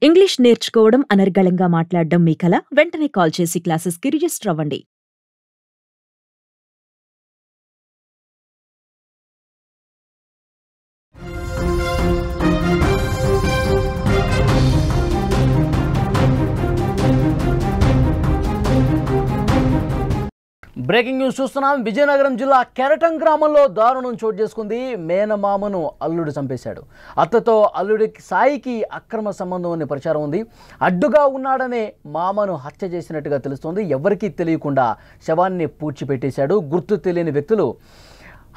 English నేర్చుకోవడం, అనర్గళంగా మాట్లాడడం మీ కల? వెంటనే కాల్ చేసి క్లాసెస్‌కి రిజిస్టర్ అవ్వండి. బ్రేకింగ్ న్యూస్ చూస్తున్నాం. విజయనగరం జిల్లా కెరటం గ్రామంలో దారుణం చోటు చేసుకుంది. మేనమామను అల్లుడు చంపేశాడు. అత్తతో అల్లుడికి సాయికి అక్రమ సంబంధం అనే ప్రచారం ఉంది. అడ్డుగా ఉన్నాడనే మామను హత్య చేసినట్టుగా తెలుస్తోంది. ఎవరికీ తెలియకుండా శవాన్ని పూడ్చిపెట్టేశాడు. గుర్తు తెలియని వ్యక్తులు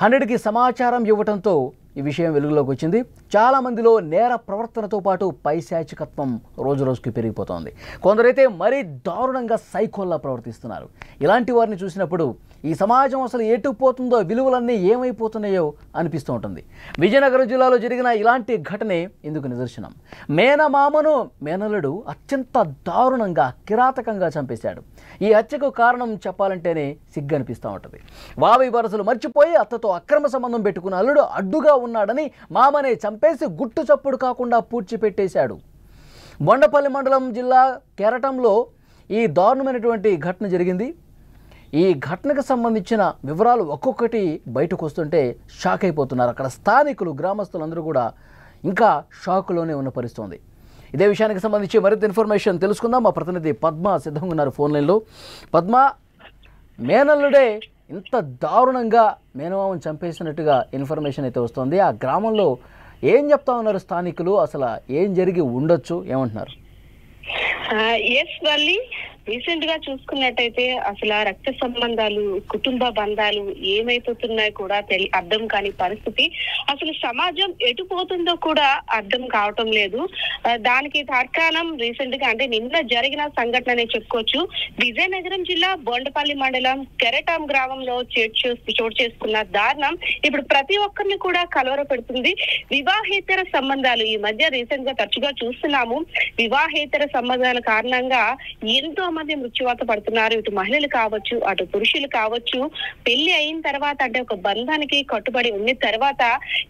100కి సమాచారం ఇవ్వడంతో ఈ విషయం వెలుగులోకి వచ్చింది. చాలామందిలో నేర ప్రవర్తనతో పాటు పైశాచికత్వం రోజురోజుకి పెరిగిపోతోంది. కొందరైతే మరీ దారుణంగా సైకోల్లా ప్రవర్తిస్తున్నారు. ఇలాంటి వారిని చూసినప్పుడు ఈ సమాజం అసలు ఎటుపోతుందో, విలువలన్నీ ఏమైపోతున్నాయో అనిపిస్తూ ఉంటుంది. విజయనగరం జిల్లాలో జరిగిన ఇలాంటి ఘటనే ఇందుకు నిదర్శనం. మేనమామను మేనల్లుడు అత్యంత దారుణంగా, కిరాతకంగా చంపేశాడు. ఈ హత్యకు కారణం చెప్పాలంటేనే సిగ్గనిపిస్తూ ఉంటుంది. వావి వరసలు మర్చిపోయి అత్తతో అక్రమ సంబంధం పెట్టుకున్న అల్లుడు అడ్డుగా ఉన్నాడని మామనే చంపేసి గుట్టు చప్పుడు కాకుండా పూడ్చిపెట్టేశాడు. బొండపల్లి మండలం జిల్లా కెరటంలో ఈ దారుణమైనటువంటి ఘటన జరిగింది. ఈ ఘటనకు సంబంధించిన వివరాలు ఒక్కొక్కటి బయటకు వస్తుంటే షాక్ అయిపోతున్నారు. అక్కడ స్థానికులు, గ్రామస్తులందరూ కూడా ఇంకా షాకులోనే ఉన్న పరిస్థితి ఉంది. ఇదే విషయానికి సంబంధించి మరింత ఇన్ఫర్మేషన్ తెలుసుకుందాం. మా ప్రతినిధి పద్మ సిద్ధంగా ఉన్నారు ఫోన్ లైన్లో. పద్మ, మేనల్లుడే ఇంత దారుణంగా మేనమామను చంపేసినట్టుగా ఇన్ఫర్మేషన్ అయితే వస్తుంది. ఆ గ్రామంలో ఏం చెప్తా ఉన్నారు స్థానికులు? అసలు ఏం జరిగి ఉండొచ్చు, ఏమంటున్నారు? ఎస్ వల్లి, రీసెంట్ గా చూసుకున్నట్టయితే అసలు ఆ రక్త సంబంధాలు, కుటుంబ బంధాలు ఏమైపోతున్నాయో కూడా అర్థం కాని పరిస్థితి. అసలు సమాజం ఎటుపోతుందో కూడా అర్థం కావటం లేదు. దానికి తార్కాణం రీసెంట్ గా అంటే నిన్న జరిగిన సంఘటన చెప్పుకోవచ్చు. విజయనగరం జిల్లా బొండపల్లి మండలం కెరటం గ్రామంలో చోటు చేసుకున్న దారుణం ఇప్పుడు ప్రతి ఒక్కరిని కూడా కలవర పెడుతుంది. వివాహేతర సంబంధాలు ఈ మధ్య రీసెంట్ గా తరచుగా చూస్తున్నాము. వివాహేతర సంబంధాల కారణంగా ఎంతో మంది మృత్యువాత పడుతున్నారు. ఇటు మహిళలు కావచ్చు, అటు పురుషులు కావచ్చు. పెళ్లి అయిన తర్వాత అంటే ఒక బంధానికి కట్టుబడి ఉన్న తర్వాత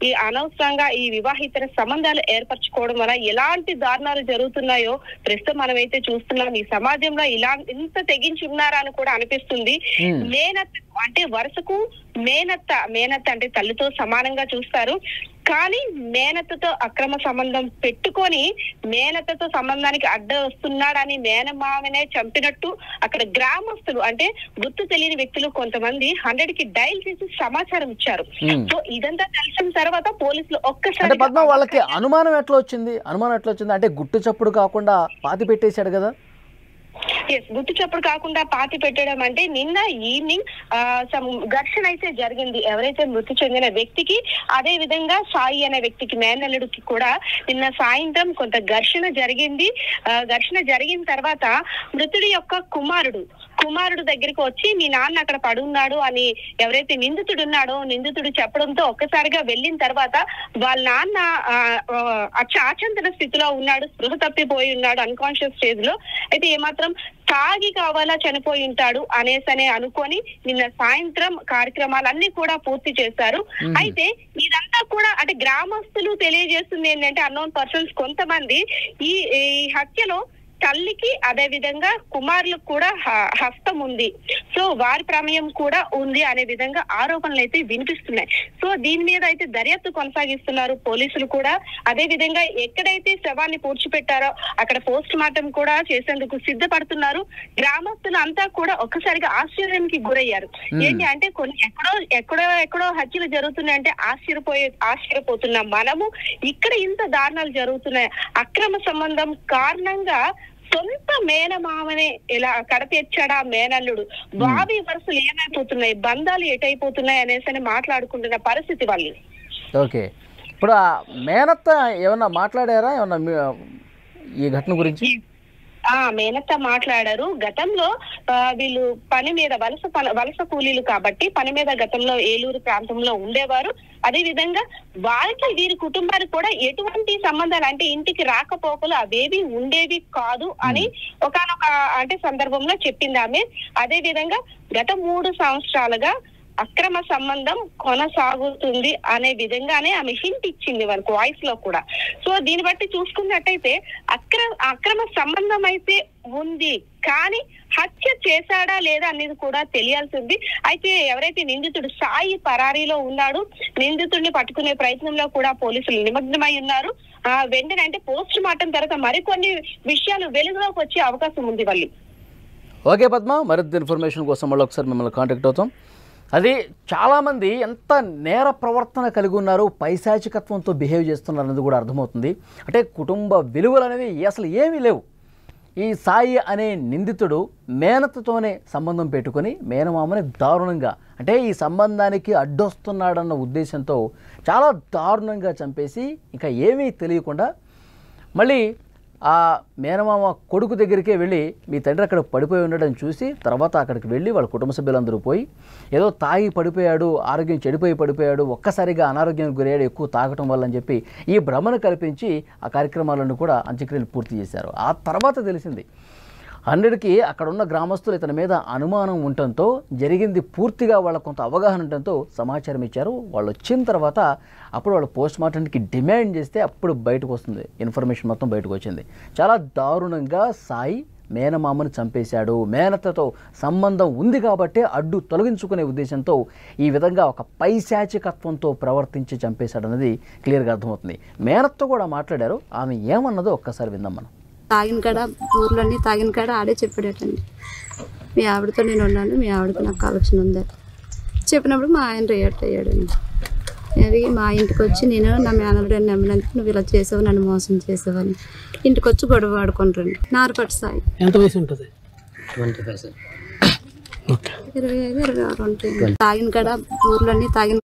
ఈ అనవసరంగా ఈ వివాహితర సంబంధాలు ఏర్పరచుకోవడం వల్ల ఎలాంటి దారుణాలు జరుగుతున్నాయో ప్రస్తుతం మనమైతే చూస్తున్నాం. ఈ సమాజంలో ఇలా ఇంత తెగించి ఉన్నారా అని కూడా అనిపిస్తుంది. మేనత్త అంటే వరుసకు మేనత్త అంటే తల్లితో సమానంగా చూస్తారు. కానీ మేనత్తతో అక్రమ సంబంధం పెట్టుకొని మేనత్తతో సంబంధానికి అడ్డ వస్తున్నాడని మేనమామనే చంపినట్టు అక్కడ గ్రామస్తులు అంటే గుర్తు తెలియని వ్యక్తులు కొంతమంది 100కి డైల్ చేసి సమాచారం ఇచ్చారు. సో ఇదంతా తెలిసిన తర్వాత పోలీసులు ఒక్కసారి వాళ్ళకి అనుమానం ఎట్లా వచ్చింది అంటే గుట్టు చప్పుడు కాకుండా పాతి పెట్టేశాడు కదా? గుట్టు చప్పుడు కాకుండా పాతి పెట్టడం అంటే నిన్న ఈవినింగ్ ఘర్షణ అయితే జరిగింది. ఎవరైతే మృతి చెందిన వ్యక్తికి, అదే విధంగా సాయి అనే వ్యక్తికి, మేనల్లుడికి కూడా నిన్న సాయంత్రం కొంత ఘర్షణ జరిగింది. ఘర్షణ జరిగిన తర్వాత మృతుడి యొక్క కుమారుడు దగ్గరికి వచ్చి మీ నాన్న అక్కడ పడున్నాడు అని ఎవరైతే నిందితుడు చెప్పడంతో ఒక్కసారిగా వెళ్ళిన తర్వాత వాళ్ళ నాన్న అచాచంతన స్థితిలో ఉన్నాడు, స్పృహ తప్పిపోయి ఉన్నాడు, అన్కాన్షియస్ స్టేజ్ లో. అయితే ఏమాత్రం తాగి కావాలా చనిపోయి ఉంటాడు అనేసనే అనుకొని నిన్న సాయంత్రం కార్యక్రమాలన్నీ కూడా పూర్తి చేశారు. అయితే ఇదంతా కూడా అంటే గ్రామస్తులు తెలియజేస్తుంది ఏంటంటే అన్నోన్ పర్సన్స్ కొంతమంది ఈ హత్యలో తల్లికి అదే విధంగా కుమారులకు కూడా హస్తం ఉంది, సో వారి ప్రమేయం కూడా ఉంది అనే విధంగా ఆరోపణలు అయితే వినిపిస్తున్నాయి. సో దీని మీద అయితే దర్యాప్తు కొనసాగిస్తున్నారు పోలీసులు కూడా. అదే విధంగా ఎక్కడైతే శవాన్ని పూడ్చిపెట్టారో అక్కడ పోస్ట్ మార్టం కూడా చేసేందుకు సిద్ధపడుతున్నారు. గ్రామస్తులు అంతా కూడా ఒక్కసారిగా ఆశ్చర్యానికి గురయ్యారు. ఏంటి అంటే కొన్ని ఎక్కడో హత్యలు జరుగుతున్నాయంటే ఆశ్చర్యపోతున్నాం మనము. ఇక్కడ ఇంత దారుణాలు జరుగుతున్నాయి. అక్రమ సంబంధం కారణంగా సొంత మేనమామనే ఇలా కడతెచ్చాడా మేనల్లుడు. వావి వరుసలు ఏమైపోతున్నాయి, బంధాలు ఎటైపోతున్నాయి అనేసి మాట్లాడుకుంటున్న పరిస్థితి వాళ్ళు. ఓకే, ఇప్పుడు ఆ మేనత్త ఏమన్నా మాట్లాడారా ఈ ఘటన గురించి? మేనత్త మాట్లాడారు. గతంలో వీళ్ళు పని మీద వలస కూలీలు కాబట్టి పని మీద గతంలో ఏలూరు ప్రాంతంలో ఉండేవారు. అదే విధంగా వారికి వీరి కుటుంబానికి కూడా ఎటువంటి సంబంధాలు అంటే ఇంటికి రాకపోకలు అవేవి ఉండేవి కాదు అని ఒకానొక అంటే సందర్భంలో చెప్పింది ఆమె. అదే విధంగా గత 3 సంవత్సరాలుగా అక్రమ సంబంధం కొనసాగుతుంది అనే విధంగానే ఆమె హింట్ ఇచ్చింది వాళ్ళకి వాయిస్ లో కూడా. సో దీన్ని బట్టి చూసుకున్నట్టయితే అక్రమ సంబంధం అయితే ఉంది, కానీ హత్య చేశాడా లేదా అనేది కూడా తెలియాల్సింది. అయితే ఎవరైతే నిందితుడు సాయి పరారీలో ఉన్నాడు, నిందితుడిని పట్టుకునే ప్రయత్నంలో కూడా పోలీసులు నిమగ్నమై ఉన్నారు. వెంటనే అంటే పోస్ట్ మార్టం తర్వాత మరికొన్ని విషయాలు వెలుగులోకి వచ్చే అవకాశం ఉంది వాళ్ళు. ఓకే పద్మ, మరింత ఇన్ఫర్మేషన్ కోసం మళ్ళీ ఒకసారి మిమ్మల్ని కాంటాక్ట్ అవుతాం. అది చాలామంది ఎంత నేర ప్రవర్తన కలిగి ఉన్నారు, పైశాచికత్వంతో బిహేవ్ చేస్తున్నారు అనేది కూడా అర్థమవుతుంది. అంటే కుటుంబ విలువలు అనేవి అసలు ఏమీ లేవు. ఈ సాయి అనే నిందితుడు మేనత్తతోనే సంబంధం పెట్టుకొని మేనమామని దారుణంగా, అంటే ఈ సంబంధానికి అడ్డొస్తున్నాడన్న ఉద్దేశంతో చాలా దారుణంగా చంపేసి ఇంకా ఏమీ తెలియకుండా మళ్ళీ ఆ మేనమామ కొడుకు దగ్గరికే వెళ్ళి మీ తండ్రి అక్కడ పడిపోయి ఉండడం చూసి తర్వాత అక్కడికి వెళ్ళి వాళ్ళ కుటుంబ సభ్యులందరూ పోయి ఏదో తాగి పడిపోయాడు, ఆరోగ్యం చెడిపోయి పడిపోయాడు, ఒక్కసారిగా అనారోగ్యానికి గురయ్యాడు ఎక్కువ తాగటం వల్ల అని చెప్పి ఈ భ్రమను కల్పించి ఆ కార్యక్రమాలను కూడా అంత్యక్రియలు పూర్తి చేశారు. ఆ తర్వాత తెలిసింది 100కి అక్కడ ఉన్న గ్రామస్తులు ఇతని మీద అనుమానం ఉండటంతో, జరిగింది పూర్తిగా వాళ్ళకు కొంత అవగాహన ఉండటంతో సమాచారం ఇచ్చారు. వాళ్ళు వచ్చిన తర్వాత అప్పుడు వాళ్ళు పోస్ట్ మార్టంకి డిమాండ్ చేస్తే అప్పుడు బయటకు వస్తుంది, ఇన్ఫర్మేషన్ మొత్తం బయటకు వచ్చింది. చాలా దారుణంగా సాయి మేనమామను చంపేశాడు, మేనత్తతో సంబంధం ఉంది కాబట్టి అడ్డు తొలగించుకునే ఉద్దేశంతో ఈ విధంగా ఒక పైశాచికత్వంతో ప్రవర్తించి చంపేశాడు అనేది క్లియర్గా అర్థమవుతుంది. మేనత్తో కూడా మాట్లాడారు, ఆమె ఏమన్నదో ఒక్కసారి విందాం మనం. తాగిన కాడ ఊర్లన్నీ తాగిన కాడ ఆడే చెప్పాడటండి, మీ ఆవిడతో నేను ఉన్నాను, మీ ఆవిడతో నాకు కలెక్షన్ ఉంది చెప్పినప్పుడు మా ఆయన రియాక్ట్ అయ్యాడండి. అది మా ఇంటికి వచ్చి నేను నా మేనల్ని నమ్మినందుకు నువ్వు ఇలా చేసావు, నన్ను మోసం చేసావు అని ఇంటికి వచ్చి గొడవ ఆడుకుంటారండి. నారుపట్టి సాయి. ఎంత వయసు ఉంటుంది? 25, 26 ఉంటాయి. తాగిన కాడ ఊర్లన్నీ తాగిన